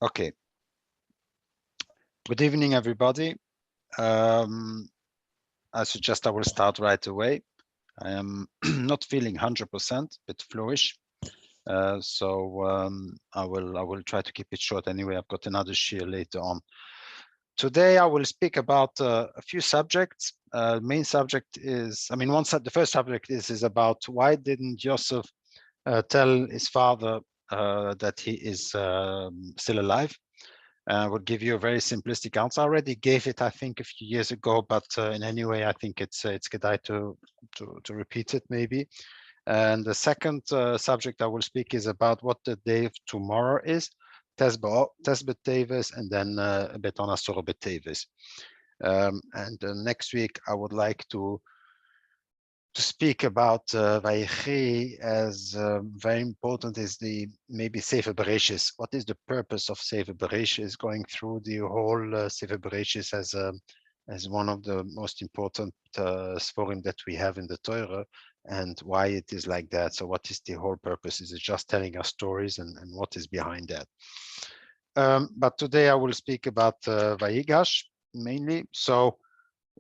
Okay. Good evening, everybody. I suggest I will start right away. I am not feeling 100%, bit flourish. So I will try to keep it short anyway. I've got another share later on. Today I will speak about a few subjects. Main subject is, the first subject is about why didn't Joseph tell his father that he is still alive. I would give you a very simplistic answer. I already gave it, I think, a few years ago, but in any way, I think it's good to repeat it maybe. And the second subject I will speak is about what the day of tomorrow is, Tes Beteves, and then a bit on Asura Beteves. And next week, I would like to speak about Vayigash as very important is the maybe Sefer Bereshis. What is the purpose of Sefer Bereshis? Going through the whole Sefer Bereshis as one of the most important Sforim that we have in the Torah, and why it is like that. So what is the whole purpose? Is it just telling us stories, and what is behind that? But today I will speak about Vayigash mainly. So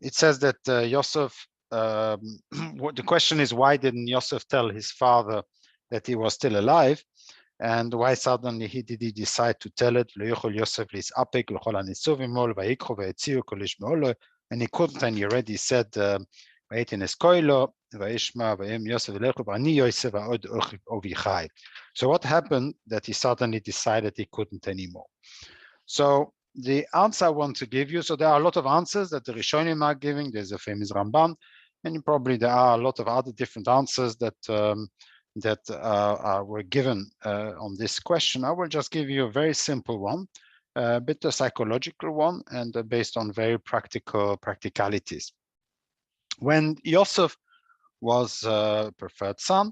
it says that Yosef, the question is, why didn't Yosef tell his father that he was still alive? And why suddenly did he decide to tell it? And he couldn't, and he already said, so what happened that he suddenly decided he couldn't anymore? So the answer I want to give you, so there are a lot of answers that the Rishonim are giving. There's a famous Ramban, and probably there are a lot of other different answers that were given on this question. I will just give you a very simple one, a bit of psychological one, and based on very practicalities. When Yosef was preferred son,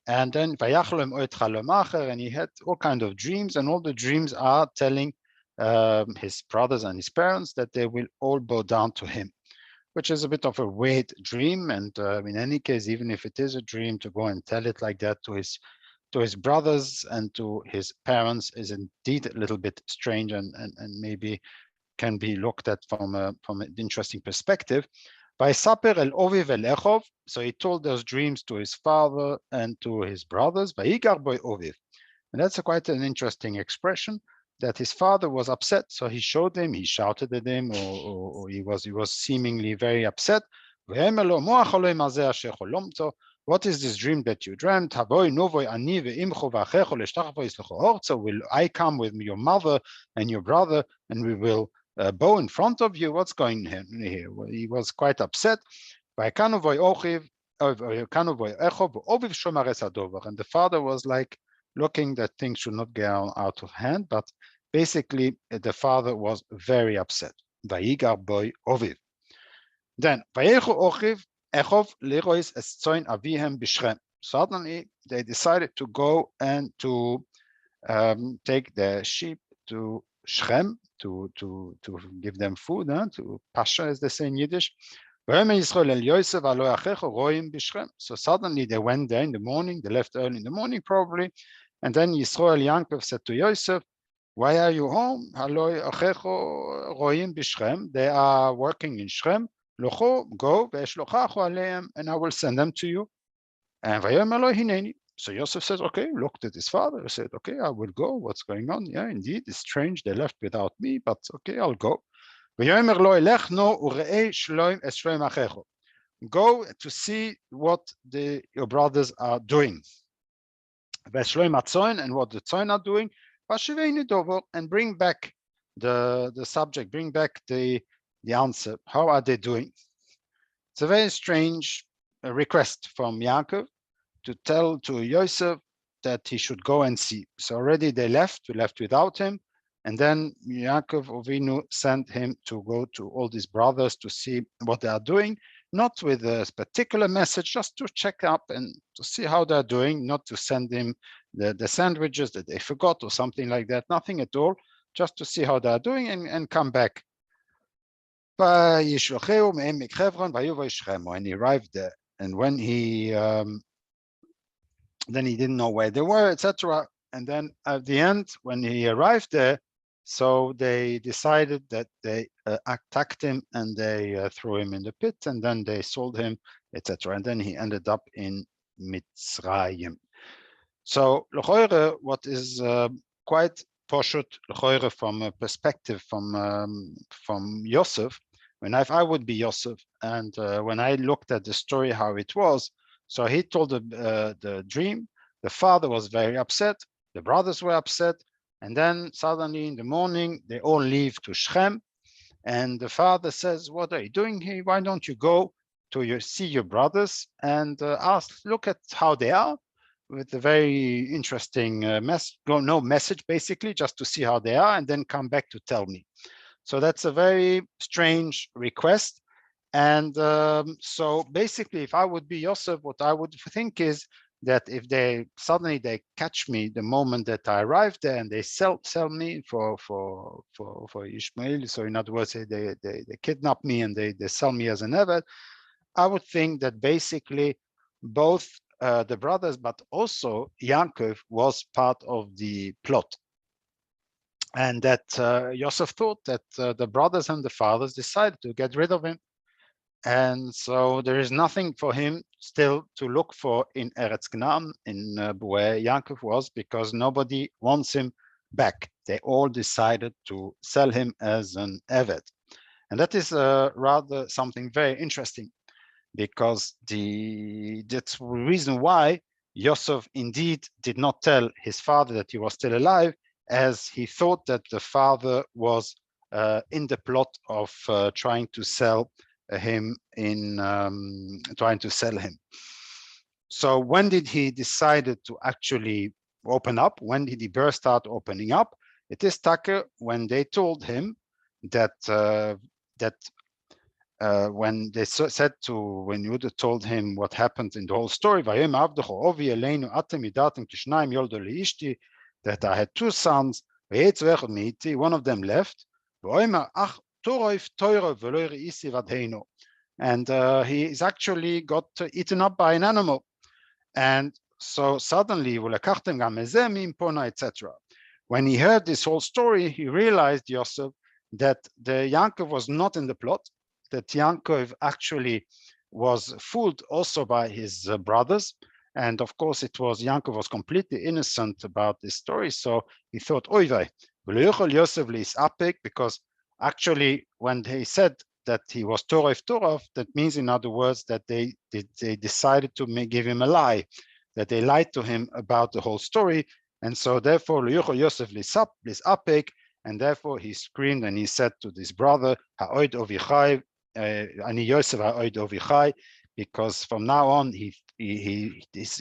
and then and he had all kinds of dreams, and all the dreams are telling his brothers and his parents that they will all bow down to him, which is a bit of a weird dream. And in any case, even if it is a dream, to go and tell it like that to his brothers and to his parents is indeed a little bit strange, and maybe can be looked at from an interesting perspective. So he told those dreams to his father and to his brothers. And that's quite an interesting expression, that his father was upset. So he showed him, he shouted at him, or he was seemingly very upset. What is this dream that you dreamt? So will I come with your mother and your brother, and we will bow in front of you? What's going on here? Well, he was quite upset. And the father was like looking that things should not get out of hand, but basically the father was very upset. Then suddenly they decided to go and to take the sheep to Shrem to give them food, to pasture, as they say in Yiddish. So suddenly they went there in the morning, they left early in the morning probably, and then Yisrael Yankov said to Yosef, why are you home? They are working in Shrem. Go, and I will send them to you. And so Yosef says, okay, looked at his father, said, okay, I will go. What's going on? Yeah, indeed, it's strange. They left without me, but okay, I'll go. Go to see what your brothers are doing. And what the Tzoin are doing, and bring back the subject, bring back the answer. How are they doing? It's a very strange request from Yaakov to tell to Yosef that he should go and see. So already we left without him. And then Yaakov Avinu sent him to go to all these brothers to see what they are doing, not with a particular message, just to check up and to see how they're doing, not to send him the sandwiches that they forgot or something like that, nothing at all, just to see how they're doing and come back. When he arrived there, and when he then he didn't know where they were, etc. And then at the end, when he arrived there, So they decided that they attacked him and they threw him in the pit, and then they sold him, etc. And then he ended up in Mitzrayim. So l'choire, what is quite poshut l'choire from a perspective from Yosef, when if I would be Yosef, and when I looked at the story how it was, so he told the dream. The father was very upset. The brothers were upset, and then suddenly in the morning they all leave to Shechem, and the father says, "What are you doing here? Why don't you go to see your brothers and look at how they are?" With a very interesting no message, basically, just to see how they are, and then come back to tell me. So that's a very strange request. And so basically, if I would be Yosef, what I would think is that if they suddenly catch me the moment that I arrive there, and they sell me for Ishmael, so in other words, they kidnap me and they sell me as an Eved, I would think that basically both the brothers, but also Yaakov was part of the plot. And that Yosef thought that the brothers and the fathers decided to get rid of him. And so there is nothing for him still to look for in Eretz Canaan, in where Yaakov was, because nobody wants him back. They all decided to sell him as an Eved. And that is rather something very interesting, because that's the reason why Yosef indeed did not tell his father that he was still alive, as he thought that the father was in the plot of trying to sell him trying to sell him. So when did he decided to actually open up? When did he burst out opening up? It is Tucker when they told him that when they said when Yehuda told him what happened in the whole story, that I had two sons, one of them left, and he is actually got eaten up by an animal. And so suddenly, etc. When he heard this whole story, he realized, Yosef, that the Yaakov was not in the plot, that Yaakov actually was fooled also by his brothers. And of course, Yaakov was completely innocent about this story. So he thought, oy vey, Yosef is apik, because actually when they said that he was Torah, that means, in other words, that they decided to give him a lie, that they lied to him about the whole story. And so therefore, Yosef is apik, and therefore he screamed and he said to this brother, Ha'oid ovichai, Ani Yosef ha'oid ovichai, because from now on he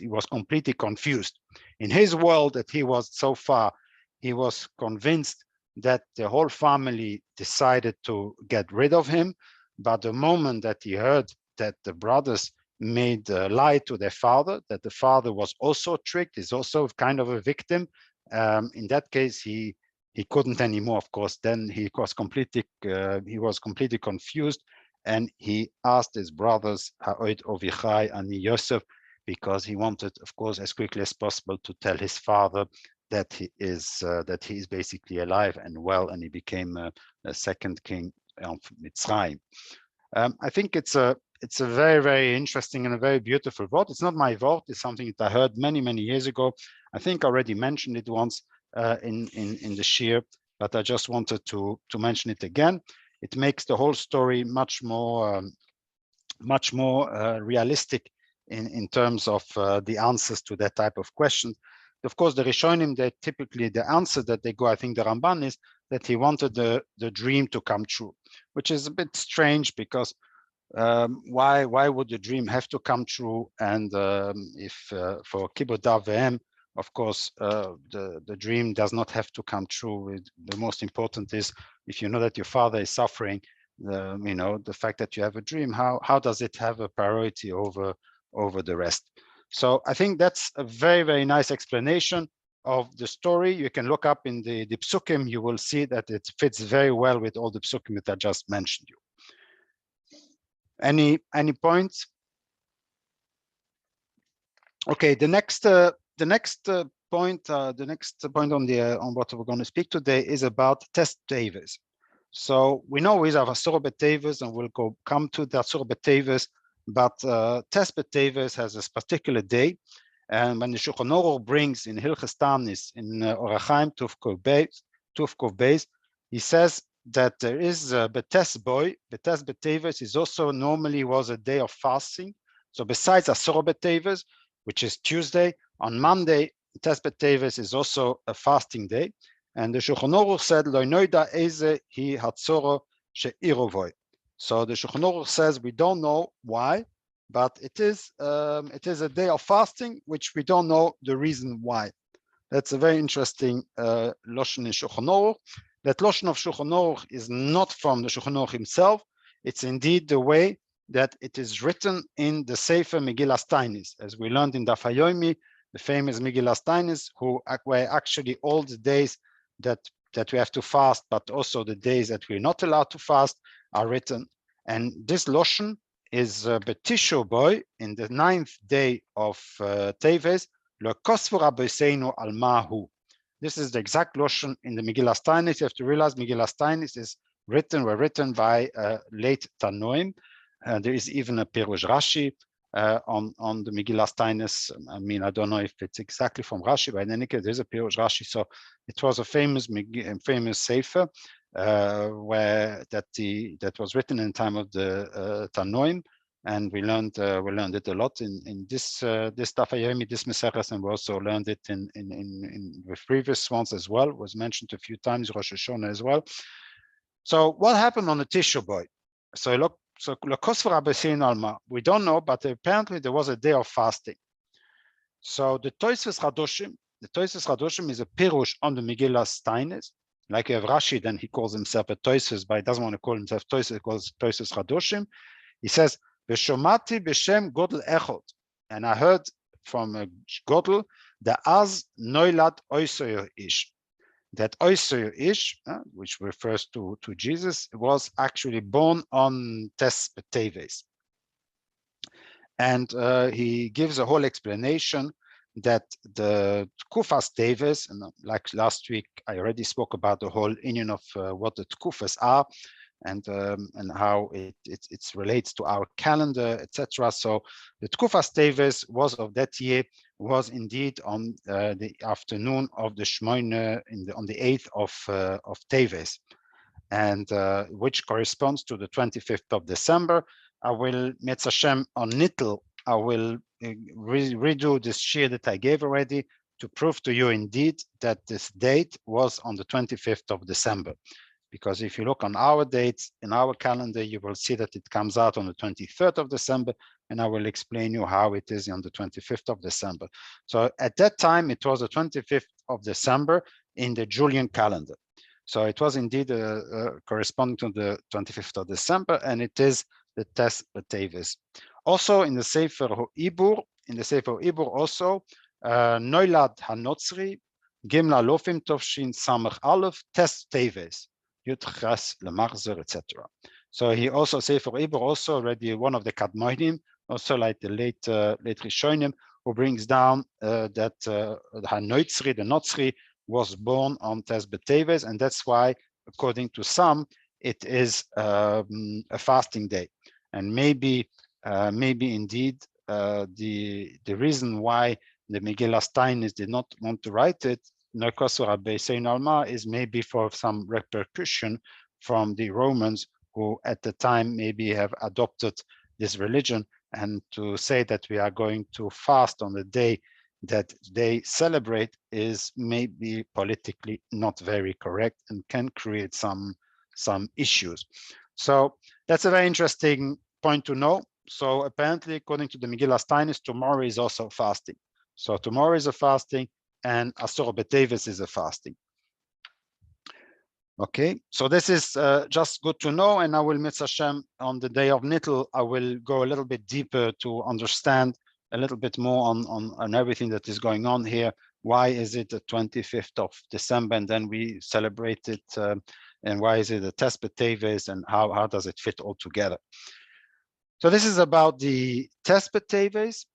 was completely confused. In his world that he was so far, he was convinced that the whole family decided to get rid of him. But the moment that he heard that the brothers made a lie to their father, that the father was also tricked, is also kind of a victim, in that case he couldn't anymore, of course. Then he was completely confused, and he asked his brothers, Ha'oid ovichai ani Yosef, because he wanted, of course, as quickly as possible to tell his father that he is basically alive and well, and he became a second king of Mitzrayim. I think it's a very, very interesting and a very beautiful word. It's not my word. It's something that I heard many, many years ago. I think I already mentioned it once in the shir, but I just wanted to mention it again. It makes the whole story much more realistic in terms of the answers to that type of question. Of course, the Rishonim, they typically, the answer that they go, I think the Ramban, is that he wanted the dream to come true, which is a bit strange, because why would the dream have to come true? And if for Kibud Av V'em, of course, the dream does not have to come true. The most important is, if you know that your father is suffering, the fact that you have a dream, how does it have a priority over the rest? So I think that's a very, very nice explanation of the story. You can look up in the psukim, you will see that it fits very well with all the psukim that I just mentioned you. Any points? Okay, the next point on on what we're going to speak today is about Tes Beteves. So we know we have Asur Beteves, and we'll come to the Asur Beteves, but Tes Beteves has this particular day, and when the Shulchan Aruch brings in Hilchas Tanis in Orach Chaim Tuf Beis, he says that there is Betes Beteves is also normally was a day of fasting. So besides Asur Beteves, which is Tuesday, on Monday, Tes Beteves is also a fasting day. And the Shulchan Aruch said, Lo noida eze hi hatzoro she'irovoi. So the Shulchan Aruch says we don't know why, but it is a day of fasting, which we don't know the reason why. That's a very interesting Lashon in Shulchan Aruch. That Lashon of Shulchan Aruch is not from the Shulchan Aruch himself. It's indeed the way that it is written in the Sefer Megillas Tainis, as we learned in Daf HaYomi, the famous Megillas Tainis, where actually all the days that we have to fast, but also the days that we're not allowed to fast, are written. And this Lashon is Betisho Boy, in the 9th day of Teves, Lo Kosvu Rabbeinu al Mahu. This is the exact Lashon in the Megillas Tainis. You have to realize Megillas Tainis were written by late Tanoim. There is even a Pirush Rashi on the Megillas Tainis. I mean, I don't know if it's exactly from Rashi, but in any case, there's a Pirush Rashi. So it was a famous sefer that was written in the time of the Tanoim, and we learned it a lot in this Daf HaYomi, this Meseches, and we also learned it in the previous ones as well. It was mentioned a few times, Rosh Hashanah as well. So what happened on the Tisha B'Av? We don't know, but apparently there was a day of fasting. So the Tosfos Chadoshim is a pirush on the Megillas Tainis. Like you have Rashi, then he calls himself a Tosfos, but he doesn't want to call himself Tosfos, he calls Tosfos Chadoshim. He says, "V'shomati b'shem Godel Echod," and I heard from a Godel, the Az Noilad Oisoyer Ish. That Oisoyer Ish, which refers to Jesus, was actually born on Tes Beteves. And he gives a whole explanation that the Tkufas Teves, and like last week, I already spoke about the whole union of what the Tkufas are, and how it relates to our calendar, etc. So the Tkufas Teves was of that year, was indeed on the afternoon of the Shmoyne on the 8th of Teves, and which corresponds to the 25th of December. I will, Metz Hashem, on Nittel, I will redo this shir that I gave already to prove to you indeed that this date was on the 25th of December. Because if you look on our dates in our calendar, you will see that it comes out on the 23rd of December, and I will explain you how it is on the 25th of December. So at that time, it was the 25th of December in the Julian calendar. So it was indeed corresponding to the 25th of December, and it is the Tes Beteves. Also in the Sefer Ibur, also, Noilad HaNotzri, Gimla Lofim Tovshin Samach Aleph, Tes Teves, Yud Ches Lemarzer, etc. So he also, Sefer Ibur, also already one of the Kadmonim, also like the late Rishonim, who brings down that HaNotzri, the Notzri, was born on Tes Beteves, and that's why, according to some, it is a fasting day. And maybe indeed the reason why the Megillas Tainis did not want to write it, is maybe for some repercussion from the Romans, who at the time maybe have adopted this religion, and to say that we are going to fast on the day that they celebrate is maybe politically not very correct and can create some issues. So that's a very interesting point to know. So apparently, according to the Megillas Tainis, tomorrow is also fasting. So tomorrow is a fasting, and Asur Beteves is a fasting. Okay, so this is just good to know, and I will, Mitzvah Hashem, on the day of Nittel, I will go a little bit deeper to understand a little bit more on everything that is going on here. Why is it the 25th of December, and then we celebrate it, and why is it the Tes Beteves, and how does it fit all together? So this is about the Tes Beteves.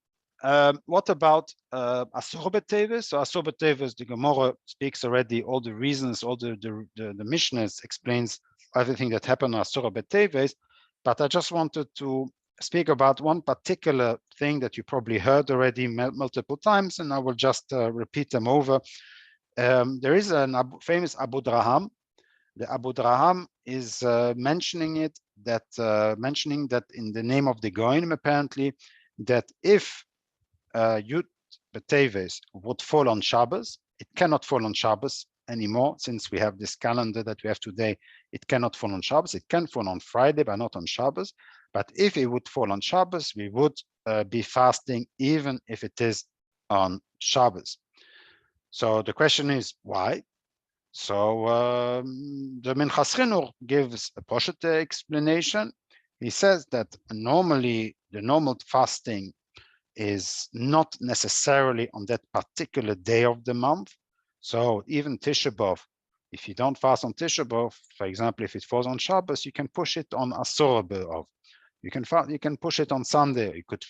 What about Asur Beteves? So Asur Beteves, the Gemara speaks already all the reasons, all the Mishnahs explains everything that happened on Asur Beteves, but I just wanted to speak about one particular thing that you probably heard already multiple times, and I will just repeat them over. There is a famous Abu Draham. The Abu Draham is mentioning that in the name of the Goyim, apparently, that if Yud Beteves would fall on Shabbos, it cannot fall on Shabbos anymore, since we have this calendar that we have today. It cannot fall on Shabbos. It can fall on Friday, but not on Shabbos. But if it would fall on Shabbos, we would be fasting, even if it is on Shabbos. So the question is, why? So the Minchas Chinuch gives a Poshet explanation. He says that normally the normal fasting is not necessarily on that particular day of the month. So even Tisha B'Av, if you don't fast on Tisha B'Av, for example, if it falls on Shabbos, you can push it on Asur B'Av. You can push it on Sunday. You could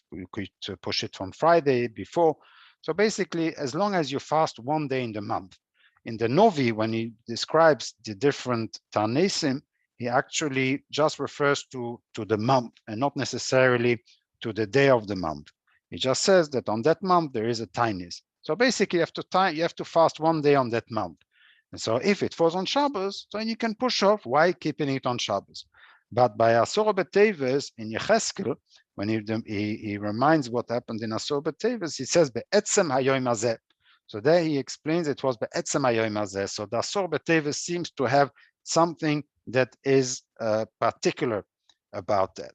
push it on Friday before. So basically, as long as you fast one day in the month. In the Novi, when he describes the different Tanesim, he actually just refers to the month and not necessarily to the day of the month. He just says that on that month there is a tainis. So basically, you have to fast one day on that month. And so if it falls on Shabbos, then you can push off. Why keeping it on Shabbos? But by Asur Beteves in Yecheskel, when he reminds what happened in Asur Beteves, he says be'etzem hayoim hazeh. So there he explains it was be'etzem hayoim hazeh. So the Asur Beteves seems to have something that is particular about that.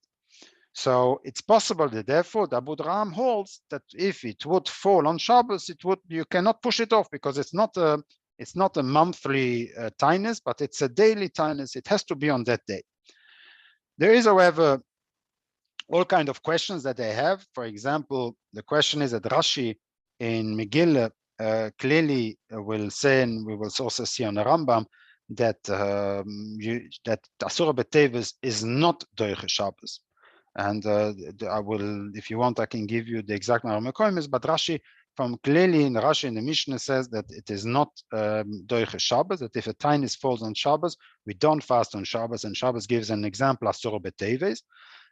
So it's possible that therefore the Abu Draham holds that if it would fall on Shabbos, you cannot push it off, because it's not a monthly tainus, but it's a daily tainus. It has to be on that day. There is, however, all kind of questions that they have. For example, the question is that Rashi in Megillah clearly will say, and we will also see on the Rambam, that that Asur Beteves is not Doiche Shabbos. And I will, if you want, I can give you the exact number of Mekoimis, but Rashi, from clearly in Rashi in the Mishnah says that it is not Doiche Shabbos, that if a tainus falls on Shabbos, we don't fast on Shabbos, and Shabbos gives an example, Asur Beteves.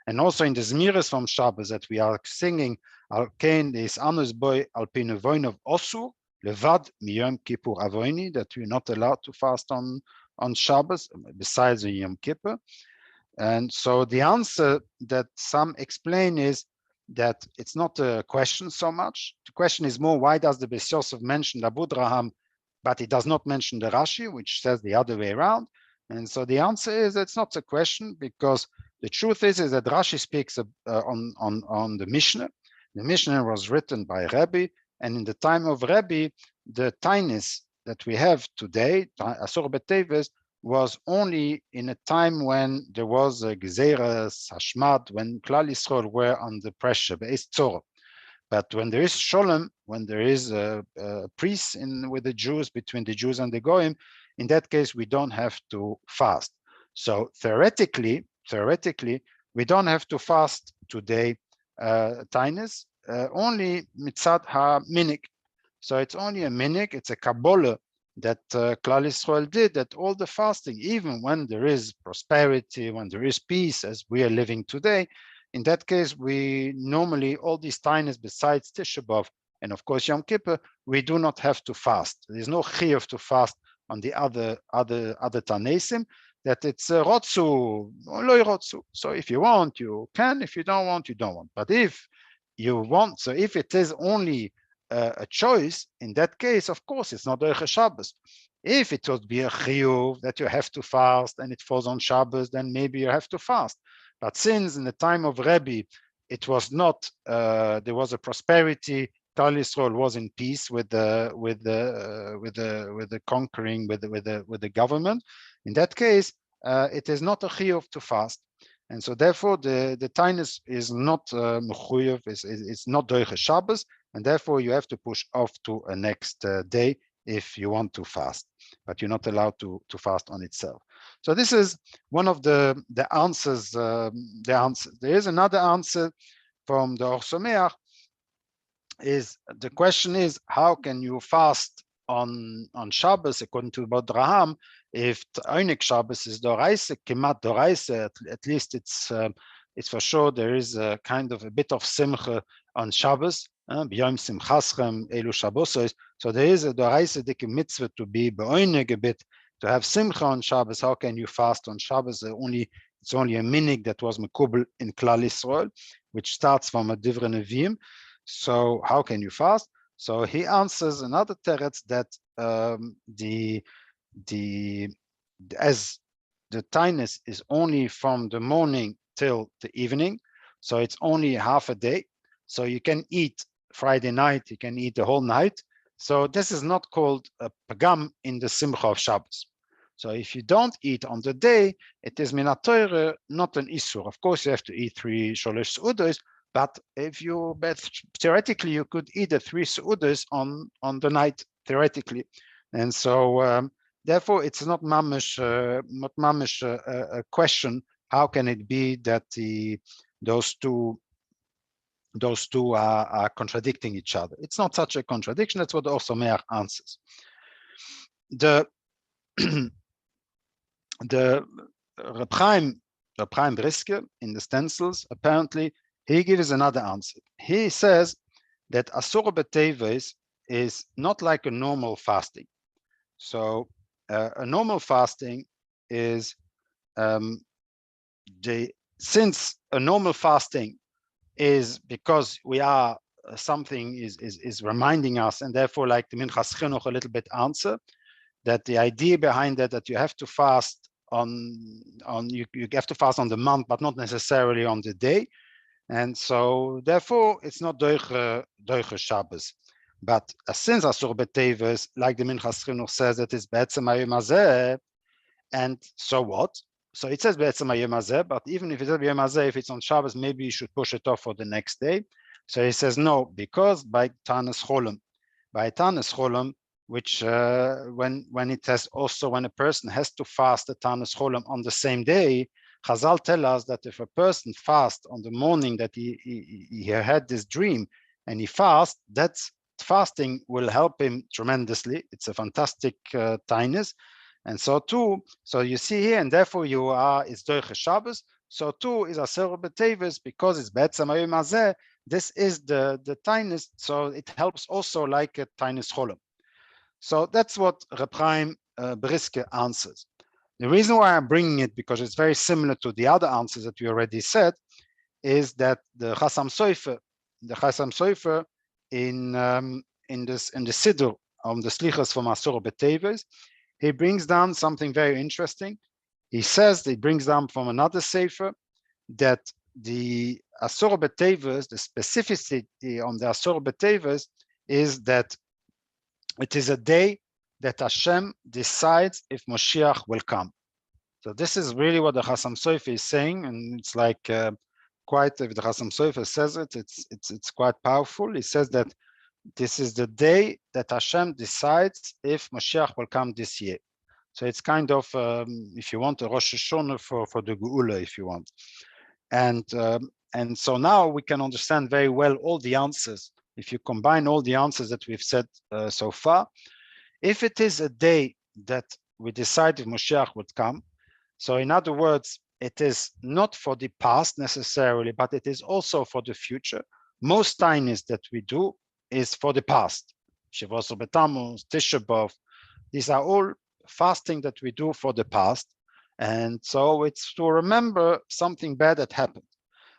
And also in the Zmiris from Shabbos that we are singing, Al Kein is Anus Boy Alpinu Voinov Osur, Levad Miyom Kippur Avoini, that we're not allowed to fast on Shabbos, besides the Yom Kippur. And so the answer that some explain is that it's not a question so much. The question is more, why does the Beis Yosef mention Abu Draham, but it does not mention the Rashi, which says the other way around? And so the answer is it's not a question, because the truth is that Rashi speaks on the Mishnah. The Mishnah was written by Rebbe, and in the time of Rebbe, the tainus that we have today, Asur Beteves, was only in a time when there was a Gezeres, Hashmad, when Klal Yisrael were under pressure, Be'ez Tzor. But when there is Sholem, when there is a peace with the Jews, between the Jews and the Goyim, in that case, we don't have to fast. So theoretically, we don't have to fast today, tainus, only mitzad ha-minik. So it's only a minik, it's a Kabbalah that Klal Yisrael did, that all the fasting, even when there is prosperity, when there is peace, as we are living today, in that case, we normally, all these tainus besides Tisha B'Av, and of course Yom Kippur, we do not have to fast. There's no chiyuv to fast on the other tanesim, that it's rotzu, or lo rotzu. So if you want, you can. If you don't want, you don't want. But if you want, so if it is only a choice, in that case, of course, it's not Doiche Shabbos. If it would be a chiyuv that you have to fast and it falls on Shabbos, then maybe you have to fast. But since in the time of Rebbe, it was not, there was a prosperity, Klal Yisrael was in peace with the conquering, with the government. In that case, it is not a chiyuv to fast. And so therefore the tainus is not mechuyev, it's not Doiche Shabbos, and therefore you have to push off to a next day if you want to fast, but you're not allowed to fast on itself. So this is one of the answers. There is another answer from the Or Someach is the question is, how can you fast on Shabbos according to Bodraham if Einik Shabbos is Doraise, Kemat Doraise, at least it's for sure there is a kind of a bit of Simcha on Shabbos, B'yom Simchaschem Elu Shabbosos. So there is a Doraise dik mitzvah to be beoinig a bit, to have Simcha on Shabbos. How can you fast on Shabbos? It's only a minig that was mekubel in Klal Yisrael, which starts from a Divrei Nevi'im. So how can you fast? So he answers another teretz that as the tainus is only from the morning till the evening, so it's only half a day. So you can eat Friday night, you can eat the whole night. So this is not called a pagam in the simcha of Shabbos. So if you don't eat on the day, it is minat Torah, not an isur. Of course, you have to eat 3 sholosh seudos, but theoretically, you could eat the 3 seudos on the night, theoretically. And so therefore, it's not mamish a question. How can it be that those two are contradicting each other? It's not such a contradiction. That's what also Meir answers. The Reb Chaim Briske in the stencils, apparently, he gives another answer. He says that Asur Beteves is not like a normal fasting. So a normal fasting is since a normal fasting is because we are something is reminding us, and therefore, like the Minchas Chinuch a little bit answer, that the idea behind that you have to fast you have to fast on the month, but not necessarily on the day. And so therefore it's not doiche Shabbos. But since Asur Beteves, like the Minchas Chinuch says, that it's Be'etzem Hayom Hazeh, and so what? So it says Be'etzem Hayom Hazeh, but even if it says Hayom Hazeh, if it's on Shabbos, maybe you should push it off for the next day. So he says no, because by Tanis Cholam, which when it has also, when a person has to fast the Tanis Cholam on the same day, Chazal tell us that if a person fasts on the morning that he had this dream and he fasts, that's fasting will help him tremendously. It's a fantastic tainus. And so too, so you see here, and therefore it's Doiche Shabbos. So too is Asur Beteves, because it's Be'etzem Hayom Hazeh. This is the tainus, so it helps also like a tainus cholam. So that's what Reb Chaim Briske answers. The reason why I'm bringing it, because it's very similar to the other answers that we already said, is that the Chasam Sofer in the Siddur on the Slichas from Asur Beteves, he brings down something very interesting. He says, he brings down from another Sefer that the Asur Beteves, the specificity on the Asur Beteves is that it is a day that Hashem decides if Moshiach will come. So this is really what the Chasam Sofer is saying, and it's like quite. If the Chasam Sofer says it, it's quite powerful. He says that this is the day that Hashem decides if Moshiach will come this year. So it's kind of, if you want, a Rosh Hashanah for the Geula, if you want. And so now we can understand very well all the answers. If you combine all the answers that we've said so far, if it is a day that we decide if Moshiach would come, so in other words, it is not for the past necessarily, but it is also for the future. Most tainis that we do is for the past. Shavuos Betamuz, Tisha B'Av, these are all fasting that we do for the past. And so it's to remember something bad that happened.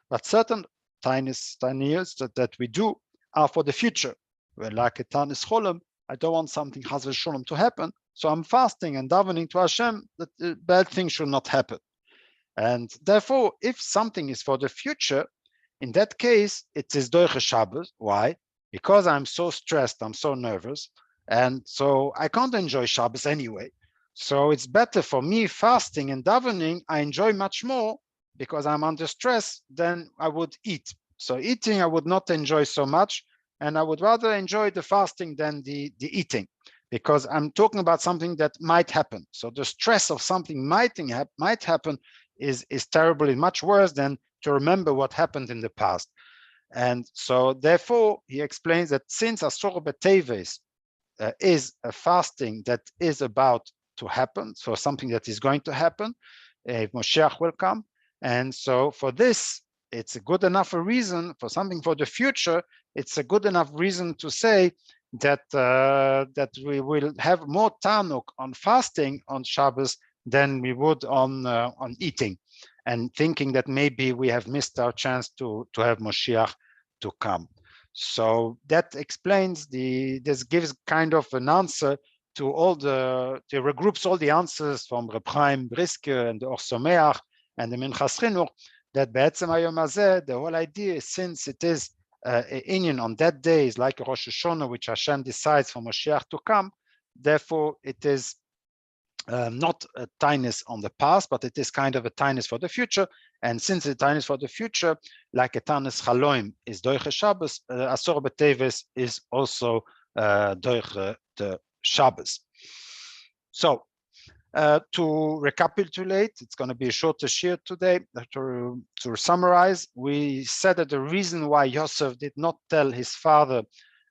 But certain tainis that we do are for the future. Where like a Tanis Cholam, I don't want something Chas v'Sholom to happen, so I'm fasting and davening to Hashem that bad things should not happen. And therefore, if something is for the future, in that case, it is Doiche Shabbos. Why? Because I'm so stressed, I'm so nervous, and so I can't enjoy Shabbos anyway. So it's better for me fasting and davening. I enjoy much more because I'm under stress than I would eat. So eating, I would not enjoy so much, and I would rather enjoy the fasting than the eating, because I'm talking about something that might happen. So the stress of something might happen is terrible, and much worse than to remember what happened in the past. And so therefore he explains that since Asor Beteves is a fasting that is about to happen, so something that is going to happen, Moshiach will come, and so for this it's a good enough a reason for something for the future. It's a good enough reason to say that that we will have more tanuk on fasting on Shabbos than we would on eating, and thinking that maybe we have missed our chance to have Moshiach to come. So that explains this gives kind of an answer to all it regroups all the answers from Reb Chaim Briske and the Or Someach and the Minchas Chinuch, that Be'etzem Hayom Hazeh, the whole idea is, since it is Inyan on that day is like a Rosh Hashanah, which Hashem decides for Moshiach to come, therefore it is not a tinus on the past, but it is kind of a tinus for the future. And since the tinus for the future, like a tinus chaloim is doiche Shabbos, Asor Beteves is also doiche the Shabbos. So to recapitulate, it's going to be a shorter shir today. To summarize, we said that the reason why Yosef did not tell his father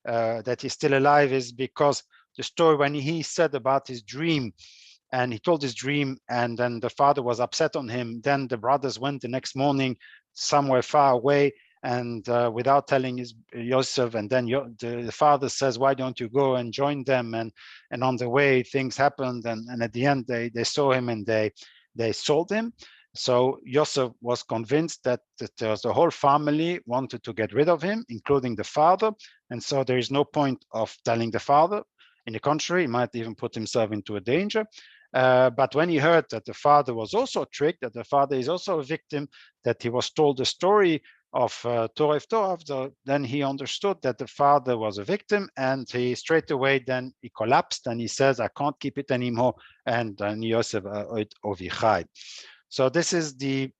that he's still alive is because the story when he said about his dream, and he told his dream, and then the father was upset on him. Then the brothers went the next morning somewhere far away, and without telling his Yosef, and then the father says, why don't you go and join them? And on the way things happened, and at the end they saw him and they sold him. So Yosef was convinced that the whole family wanted to get rid of him, including the father, and so there is no point of telling the father. In the contrary, he might even put himself into a danger. But when he heard that the father was also tricked, that the father is also a victim, that he was told the story of Torah, then he understood that the father was a victim, and he straight away then he collapsed and he says, I can't keep it anymore, and Yosef Ovichai. So this is the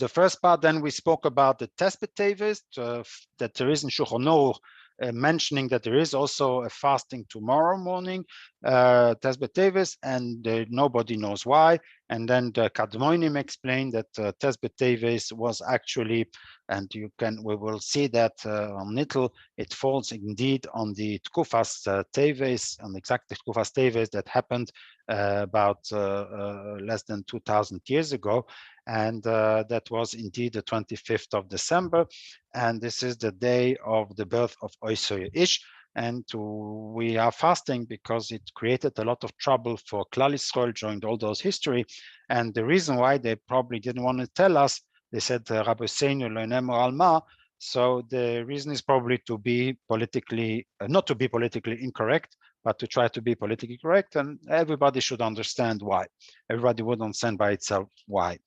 first part. Then we spoke about the Tes Beteves, that there is in Shulchan Aruch mentioning that there is also a fasting tomorrow morning, Tes Beteves, and nobody knows why. And then the Kadmonim explained that Tes Beteves was actually, and we will see that on Nittel, it falls indeed on the Tkufas Teves, on exact Tkufas Teves that happened about less than 2,000 years ago. And that was indeed the 25th of December. And this is the day of the birth of Oisei Ish. And we are fasting because it created a lot of trouble for Klal Yisrael during all those history. And the reason why they probably didn't want to tell us, they said, Rabbeinu lo nemor alma. So the reason is probably to be politically, not to be politically incorrect, but to try to be politically correct. And everybody should understand why. Everybody would understand by itself why.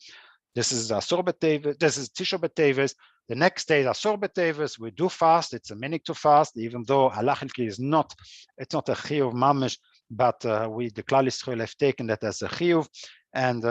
This is Asor Beteves, this is Tisha Beteves. The next day is Asor Beteves. We do fast. It's a minute to fast, even though halachically is not, it's not a chiyuv mamish, but the Klal Yisrael have taken that as a chiyuv. And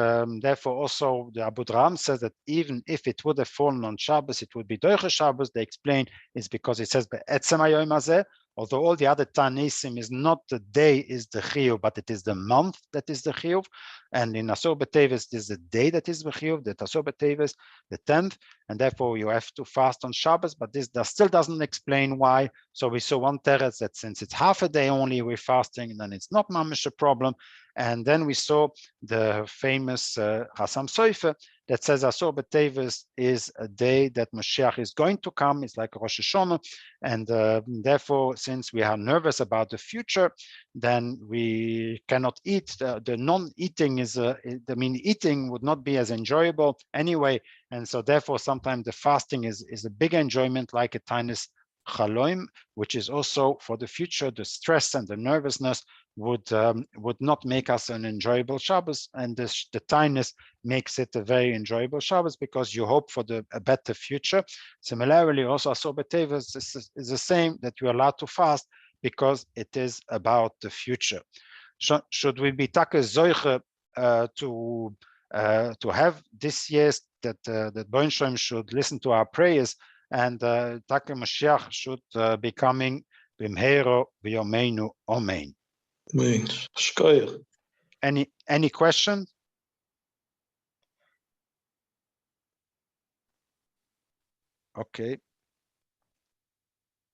therefore also the Abu Draham says that even if it would have fallen on Shabbos, it would be Doiche Shabbos. They explain it's because it says Be'etzem Hayom Hazeh, although all the other Tanisim is not the day is the chiyuv, but it is the month that is the chiyuv. And in Asor Beteves, there's the day that is the chiyuv, the Asor Beteves, the 10th, and therefore you have to fast on Shabbos, but this still doesn't explain why. So we saw one teretz that since it's half a day only we're fasting, then it's not mamish a problem. And then we saw the famous Chassam Sofer that says Asor Beteves is a day that Mashiach is going to come. It's like Rosh Hashanah, and therefore, since we are nervous about the future, then we cannot eat. The non-eating is, I mean, eating would not be as enjoyable anyway, and so therefore, sometimes the fasting is a big enjoyment, like a tinus chaloim, which is also for the future. The stress and the nervousness would not make us an enjoyable Shabbos, and the tinus makes it a very enjoyable Shabbos because you hope for a better future. Similarly, also Asor Beteves is the same, that you're allowed to fast because it is about the future. Should we be take zoiche to have this year's that Boin Shem should listen to our prayers, and Take Mashiach should be coming b'mheiro v'yomeinu amen. Any question? Okay.